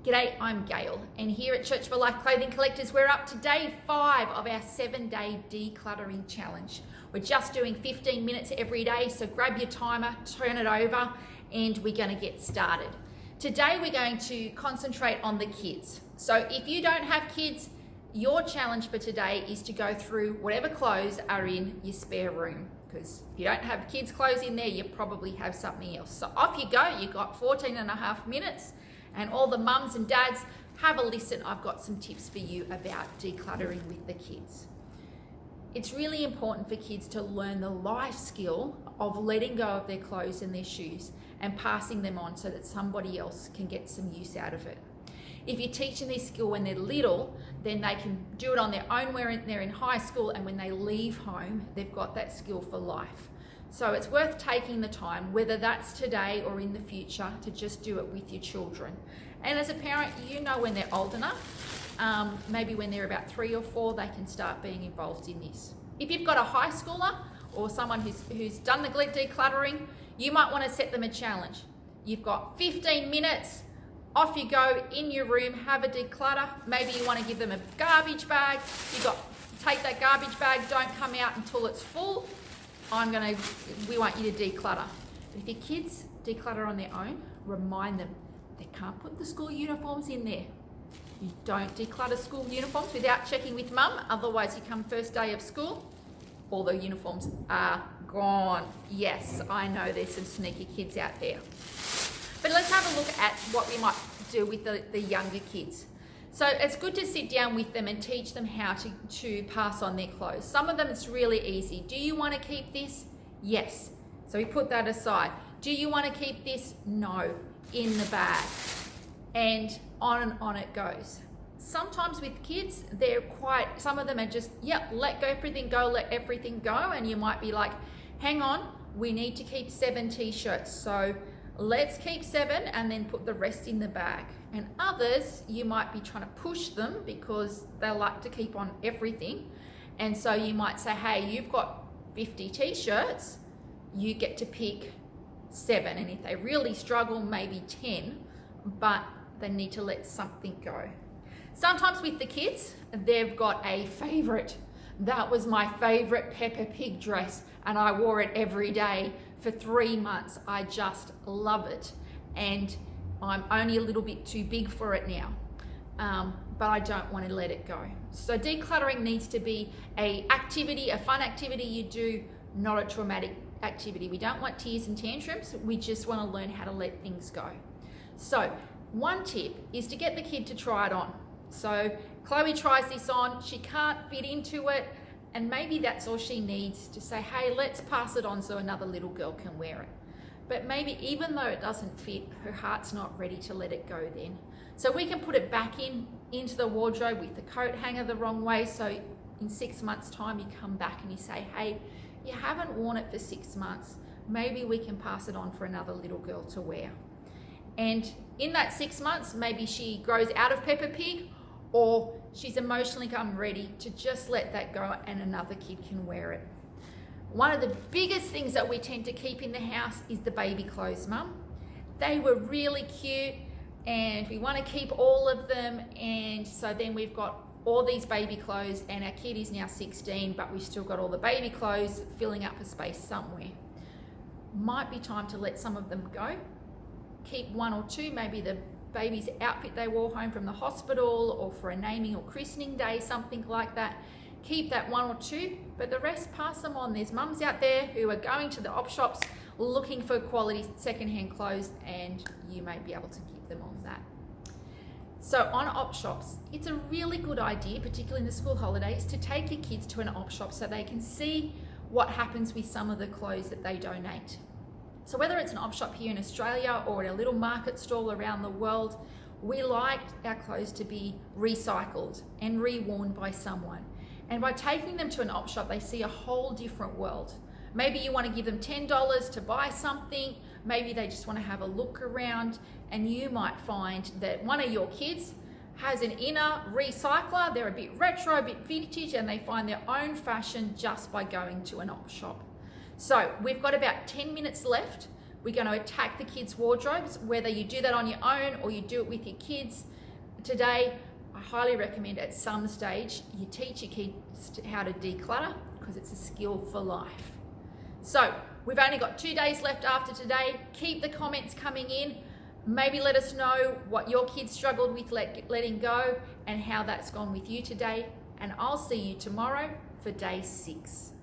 G'day, I'm Gail, and here at Church for Life Clothing Collectors, we're up to day 5 of our 7-day decluttering challenge. We're just doing 15 minutes every day, so grab your timer, turn it over, and we're going to get started. Today we're going to concentrate on the kids. So if you don't have kids, your challenge for today is to go through whatever clothes are in your spare room. Because if you don't have kids' clothes in there, you probably have something else. So off you go, you've got 14 and a half minutes. And all the mums and dads, have a listen. I've got some tips for you about decluttering with the kids. It's really important for kids to learn the life skill of letting go of their clothes and their shoes and passing them on so that somebody else can get some use out of it. If you're teaching this skill when they're little, then they can do it on their own when they're in high school, and when they leave home, they've got that skill for life. So it's worth taking the time, whether that's today or in the future, to just do it with your children. And as a parent, you know when they're old enough, maybe when they're about 3 or 4, they can start being involved in this. If you've got a high schooler or someone who's done the decluttering, you might want to set them a challenge. You've got 15 minutes, off you go in your room, have a declutter. Maybe you want to give them a garbage bag. Take that garbage bag, don't come out until it's full. We want you to declutter. If your kids declutter on their own, remind them they can't put the school uniforms in there. You don't declutter school uniforms without checking with mum, otherwise you come first day of school, all the uniforms are gone. Yes, I know there's some sneaky kids out there. But let's have a look at what we might do with the younger kids. So it's good to sit down with them and teach them how to pass on their clothes. Some of them it's really easy. Do you want to keep this? Yes. So we put that aside. Do you want to keep this? No. In the bag. And on it goes. Sometimes with kids, some of them are just, let everything go. And you might be like, hang on, we need to keep 7 t-shirts. So let's keep 7 and then put the rest in the bag. And others, you might be trying to push them because they like to keep on everything. And so you might say, hey, you've got 50 t-shirts, you get to pick 7. And if they really struggle, maybe 10, but they need to let something go. Sometimes with the kids, they've got a favorite. That was my favorite Peppa Pig dress, and I wore it every day for 3 months. I just love it. And I'm only a little bit too big for it now, but I don't want to let it go. So decluttering needs to be a fun activity you do, not a traumatic activity. We don't want tears and tantrums. We just want to learn how to let things go. So one tip is to get the kid to try it on. So Chloe tries this on, she can't fit into it, and maybe that's all she needs to say, hey, let's pass it on so another little girl can wear it. But maybe even though it doesn't fit, her heart's not ready to let it go then. So we can put it back into the wardrobe with the coat hanger the wrong way. So in 6 months' time, you come back and you say, hey, you haven't worn it for 6 months. Maybe we can pass it on for another little girl to wear. And in that 6 months, maybe she grows out of Peppa Pig, or she's emotionally come ready to just let that go and another kid can wear it. One of the biggest things that we tend to keep in the house is the baby clothes, Mum. They were really cute and we want to keep all of them, and so then we've got all these baby clothes, and our kid is now 16, but we've still got all the baby clothes filling up a space somewhere. Might be time to let some of them go. Keep 1 or 2, maybe the baby's outfit they wore home from the hospital or for a naming or christening day, something like that. Keep that 1 or 2, but the rest pass them on. There's mums out there who are going to the op shops looking for quality secondhand clothes, and you may be able to give them on that. So on op shops, it's a really good idea, particularly in the school holidays, to take your kids to an op shop so they can see what happens with some of the clothes that they donate. So whether it's an op shop here in Australia or at a little market stall around the world, we like our clothes to be recycled and reworn by someone. And by taking them to an op shop, they see a whole different world. Maybe you want to give them $10 to buy something. Maybe they just want to have a look around, and you might find that one of your kids has an inner recycler. They're a bit retro, a bit vintage, and they find their own fashion just by going to an op shop. So we've got about 10 minutes left. We're going to attack the kids' wardrobes, whether you do that on your own or you do it with your kids. today, I highly recommend at some stage you teach your kids how to declutter, because it's a skill for life. So we've only got 2 days left after today. Keep the comments coming in. Maybe let us know what your kids struggled with letting go and how that's gone with you today. And I'll see you tomorrow for day 6.